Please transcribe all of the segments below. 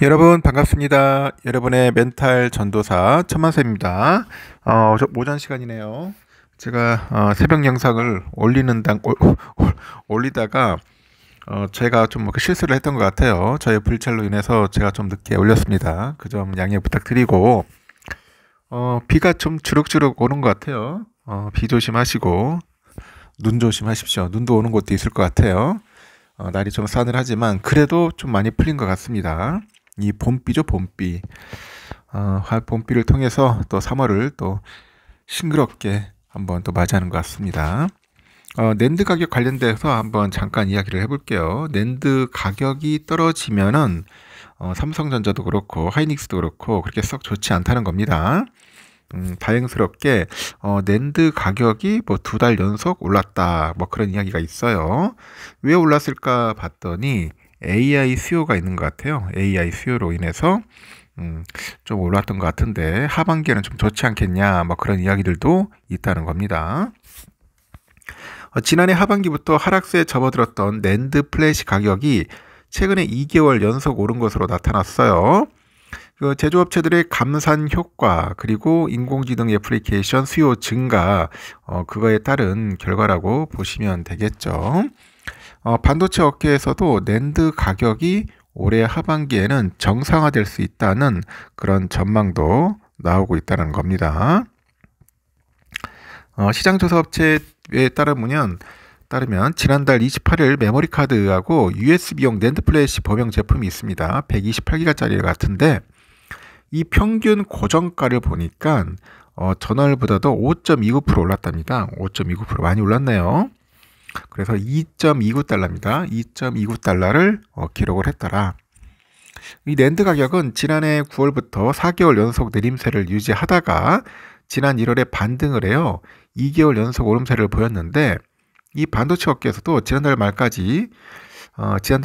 여러분 반갑습니다. 여러분의 멘탈 전도사 천만쌤입니다. 오전 시간이네요. 제가 새벽 영상을 올리다가 제가 좀 실수를 했던 것 같아요. 저의 불찰로 인해서 제가 좀 늦게 올렸습니다. 그 점 양해 부탁드리고 비가 좀 주룩주룩 오는 것 같아요. 비 조심하시고 눈 조심하십시오. 눈도 오는 곳도 있을 것 같아요. 날이 좀 싸늘하지만 그래도 좀 많이 풀린 것 같습니다. 이 봄비죠, 봄비. 봄비를 통해서 또 3월을 또 싱그럽게 한번 또 맞이하는 것 같습니다. 낸드 가격 관련돼서 한번 잠깐 이야기를 해볼게요. 낸드 가격이 떨어지면은 삼성전자도 그렇고 하이닉스도 그렇고 그렇게 썩 좋지 않다는 겁니다. 다행스럽게 낸드 가격이 뭐 2달 연속 올랐다 뭐 그런 이야기가 있어요. 왜 올랐을까 봤더니 AI 수요가 있는 것 같아요. AI 수요로 인해서 좀 올랐던 것 같은데 하반기에는 좀 좋지 않겠냐 뭐 그런 이야기들도 있다는 겁니다. 지난해 하반기부터 하락세에 접어들었던 낸드 플래시 가격이 최근에 2개월 연속 오른 것으로 나타났어요. 그 제조업체들의 감산 효과 그리고 인공지능 애플리케이션 수요 증가 그거에 따른 결과라고 보시면 되겠죠. 반도체 업계에서도 낸드 가격이 올해 하반기에는 정상화될 수 있다는 그런 전망도 나오고 있다는 겁니다. 시장조사 업체에 따르면 지난달 28일 메모리 카드하고 USB용 낸드 플래시 범용 제품이 있습니다. 128기가짜리 같은데 이 평균 고정가를 보니까 전월보다도 5.29% 올랐답니다. 5.29% 많이 올랐네요. 그래서 2.29달러입니다. 2.29달러를 기록을 했더라. 이 낸드 가격은 지난해 9월부터 4개월 연속 내림세를 유지하다가 지난 1월에 반등을 해요. 2개월 연속 오름세를 보였는데 이 반도체 업계에서도 지난달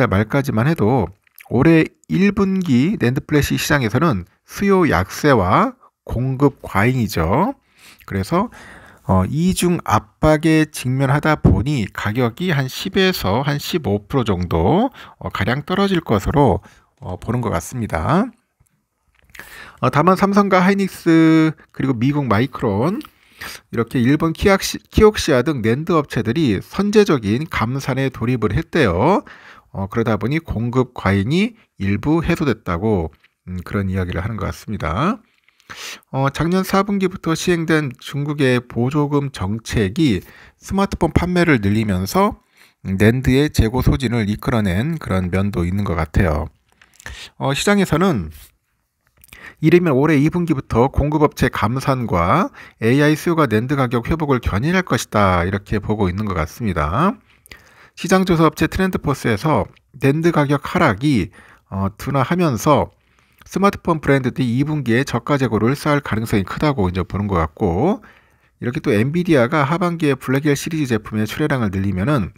말까지만 해도 올해 1분기 낸드 플래시 시장에서는 수요 약세와 공급 과잉이죠. 그래서 이중 압박에 직면하다 보니 가격이 한 10에서 한 15% 정도 가량 떨어질 것으로 보는 것 같습니다. 다만 삼성과 하이닉스 그리고 미국 마이크론 이렇게 일본 키옥시아 등 낸드 업체들이 선제적인 감산에 돌입을 했대요. 그러다 보니 공급 과잉이 일부 해소됐다고 그런 이야기를 하는 것 같습니다. 작년 4분기부터 시행된 중국의 보조금 정책이 스마트폰 판매를 늘리면서 낸드의 재고 소진을 이끌어낸 그런 면도 있는 것 같아요. 시장에서는 이르면 올해 2분기부터 공급업체 감산과 AI 수요가 낸드 가격 회복을 견인할 것이다 이렇게 보고 있는 것 같습니다. 시장조사업체 트렌드포스에서 낸드 가격 하락이 둔화하면서 스마트폰 브랜드들이 2분기에 저가 재고를 쌓을 가능성이 크다고 이제 보는 것 같고 이렇게 또 엔비디아가 하반기에 블랙엘 시리즈 제품의 출하량을 늘리면은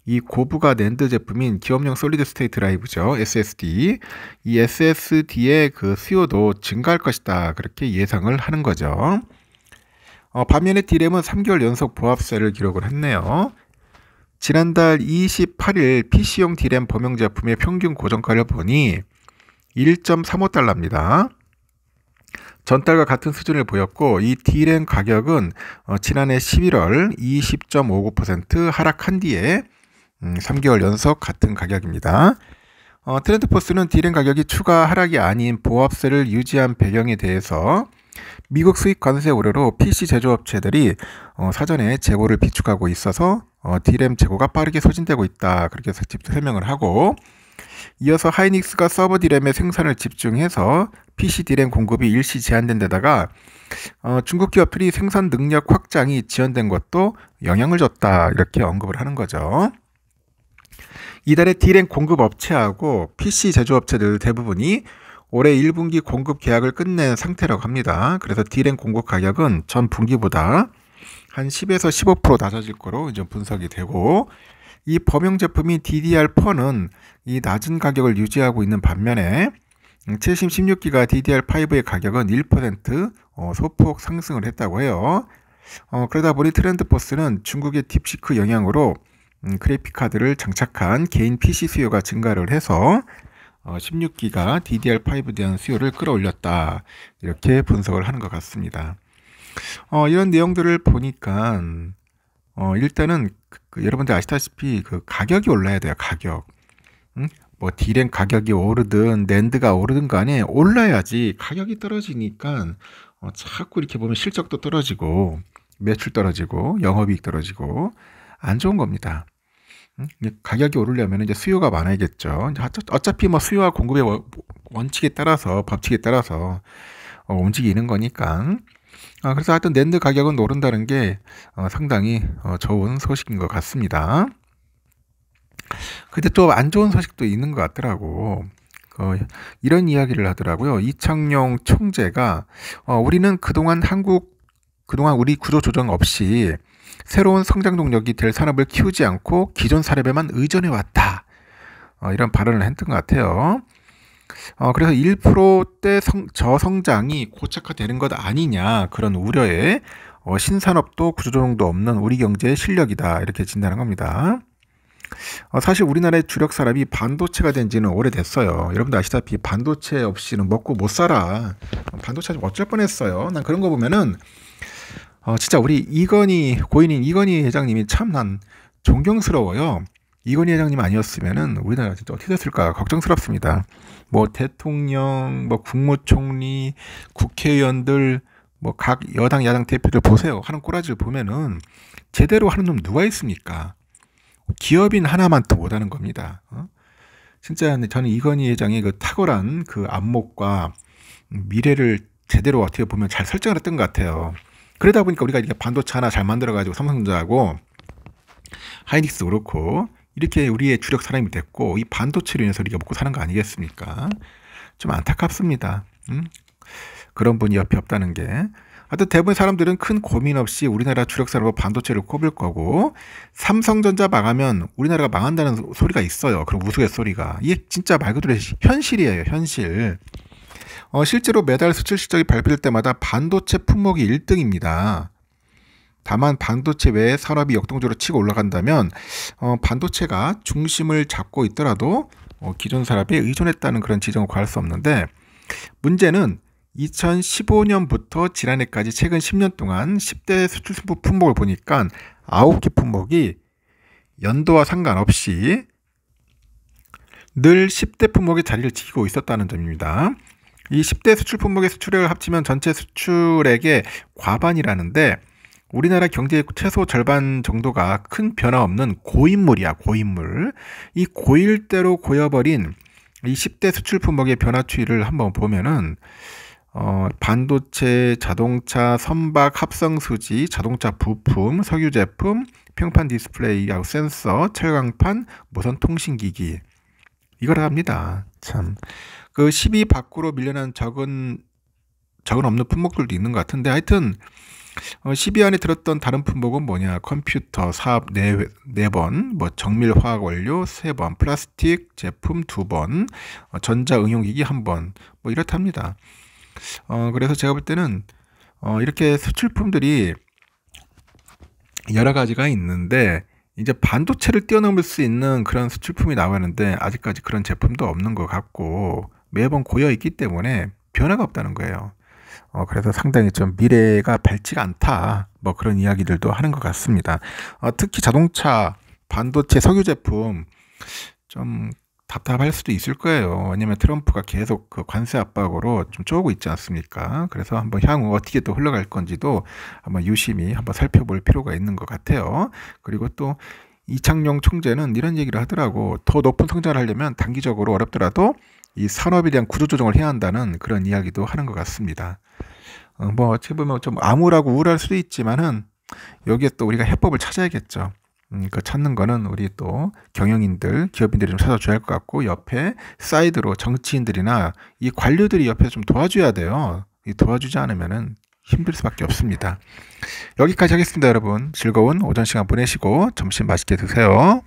이 고부가 낸드 제품인 기업용 솔리드 스테이트 드라이브죠. SSD. 이 SSD의 그 수요도 증가할 것이다. 그렇게 예상을 하는 거죠. 반면에 D램은 3개월 연속 보합세를 기록을 했네요. 지난달 28일 PC용 D램 범용 제품의 평균 고정가를 보니 1.35달러입니다. 전달과 같은 수준을 보였고 이 D램 가격은 지난해 11월 20.59% 하락한 뒤에 3개월 연속 같은 가격입니다. 트렌드포스는 D램 가격이 추가 하락이 아닌 보합세를 유지한 배경에 대해서 미국 수입 관세 우려로 PC 제조업체들이 사전에 재고를 비축하고 있어서 D램 재고가 빠르게 소진되고 있다. 그렇게 설명을 하고 이어서 하이닉스가 서버 D램의 생산을 집중해서 PC D램 공급이 일시 제한된 데다가 중국 기업들이 생산 능력 확장이 지연된 것도 영향을 줬다. 이렇게 언급을 하는 거죠. 이달의 D램 공급 업체하고 PC 제조업체들 대부분이 올해 1분기 공급 계약을 끝낸 상태라고 합니다. 그래서 D램 공급 가격은 전 분기보다 한 10에서 15% 낮아질 거로 이제 분석이 되고 이 범용 제품인 DDR4는 이 낮은 가격을 유지하고 있는 반면에 최신 16기가 DDR5의 가격은 1% 소폭 상승을 했다고 해요. 그러다 보니 트렌드포스는 중국의 딥시크 영향으로 그래픽카드를 장착한 개인 PC 수요가 증가를 해서 16기가 DDR5에 대한 수요를 끌어올렸다. 이렇게 분석을 하는 것 같습니다. 이런 내용들을 보니까 일단은 여러분들 아시다시피 그 가격이 올라야 돼요. 가격. 뭐 D램 가격이 오르든 낸드가 오르든 간에 올라야지. 가격이 떨어지니까 자꾸 이렇게 보면 실적도 떨어지고 매출 떨어지고 영업이익 떨어지고 안 좋은 겁니다. 가격이 오르려면 이제 수요가 많아야겠죠. 어차피 뭐 수요와 공급의 원칙에 따라서 법칙에 따라서 움직이는 거니까. 그래서 하여튼 낸드 가격은 오른다는 게 상당히 좋은 소식인 것 같습니다. 근데 또 안 좋은 소식도 있는 것 같더라고. 이런 이야기를 하더라고요. 이창용 총재가 우리는 그동안 우리 구조 조정 없이 새로운 성장 동력이 될 산업을 키우지 않고 기존 산업에만 의존해 왔다. 이런 발언을 했던 것 같아요. 그래서 1%대 저성장이 고착화되는 것 아니냐, 그런 우려에 신산업도 구조조정도 없는 우리 경제의 실력이다, 이렇게 진단한 겁니다. 사실 우리나라의 주력 산업이 반도체가 된 지는 오래됐어요. 여러분들 아시다시피 반도체 없이는 먹고 못 살아. 반도체 좀 어쩔 뻔했어요. 난 그런 거 보면은 진짜 우리 고인인 이건희 회장님이 참 난 존경스러워요. 이건희 회장님 아니었으면은 우리나라 진짜 어떻게 됐을까 걱정스럽습니다. 뭐 대통령, 뭐 국무총리, 국회의원들, 뭐 각 여당 야당 대표들 보세요. 하는 꼬라지를 보면은 제대로 하는 놈 누가 있습니까? 기업인 하나만 더 못하는 겁니다. 진짜 저는 이건희 회장의 그 탁월한 그 안목과 미래를 제대로 어떻게 보면 잘 설정을 했던 것 같아요. 그러다 보니까 우리가 이렇게 반도체 하나 잘 만들어가지고 삼성전자하고 하이닉스도 그렇고 이렇게 우리의 주력 산업이 됐고, 이 반도체로 인해서 우리가 먹고 사는 거 아니겠습니까? 좀 안타깝습니다. 그런 분이 옆에 없다는 게. 하여튼 대부분 사람들은 큰 고민 없이 우리나라 주력 산업으로 반도체를 꼽을 거고, 삼성전자 망하면 우리나라가 망한다는 소리가 있어요. 그런 우스갯소리가. 이게 진짜 말 그대로 현실이에요. 현실. 실제로 매달 수출 실적이 발표될 때마다 반도체 품목이 1등입니다. 다만 반도체 외에 산업이 역동적으로 치고 올라간다면 반도체가 중심을 잡고 있더라도 기존 산업에 의존했다는 그런 지적을 구할 수 없는데, 문제는 2015년부터 지난해까지 최근 10년 동안 10대 수출 품목을 보니까 9개 품목이 연도와 상관없이 늘 10대 품목의 자리를 지키고 있었다는 점입니다. 이 10대 수출 품목의 수출액을 합치면 전체 수출액의 과반이라는데, 우리나라 경제의 최소 절반 정도가 큰 변화 없는 고인물이야, 고인물. 이 고일대로 고여버린 이 10대 수출 품목의 변화 추이를 한번 보면은 반도체, 자동차, 선박, 합성수지, 자동차 부품, 석유 제품, 평판 디스플레이하고 센서, 철강판, 무선 통신기기, 이걸 합니다. 참, 그 10위 밖으로 밀려난 적은 없는 품목들도 있는 것 같은데, 하여튼 10위 안에 들었던 다른 품목은 뭐냐? 컴퓨터 사업 4번, 뭐 정밀화학 원료 3번, 플라스틱 제품 2번, 전자응용기기 1번, 뭐 이렇답니다. 그래서 제가 볼 때는 이렇게 수출품들이 여러 가지가 있는데, 이제 반도체를 뛰어넘을 수 있는 그런 수출품이 나왔는데 아직까지 그런 제품도 없는 것 같고 매번 고여 있기 때문에 변화가 없다는 거예요. 그래서 상당히 좀 미래가 밝지가 않다, 뭐 그런 이야기들도 하는 것 같습니다. 특히 자동차, 반도체, 석유 제품 좀 답답할 수도 있을 거예요. 왜냐면 트럼프가 계속 그 관세 압박으로 좀 쪼고 있지 않습니까? 그래서 한번 향후 어떻게 또 흘러갈 건지도 한번 유심히 한번 살펴볼 필요가 있는 것 같아요. 그리고 또 이창용 총재는 이런 얘기를 하더라고. 더 높은 성장을 하려면 단기적으로 어렵더라도 이 산업에 대한 구조조정을 해야 한다는 그런 이야기도 하는 것 같습니다. 뭐 어떻게 보면 좀 암울하고 우울할 수도 있지만은 여기에 또 우리가 해법을 찾아야겠죠. 그 찾는 거는 우리 또 경영인들, 기업인들이 좀 찾아줘야 할 것 같고, 옆에 사이드로 정치인들이나 이 관료들이 옆에 좀 도와줘야 돼요. 이 도와주지 않으면은 힘들 수밖에 없습니다. 여기까지 하겠습니다, 여러분. 즐거운 오전 시간 보내시고 점심 맛있게 드세요.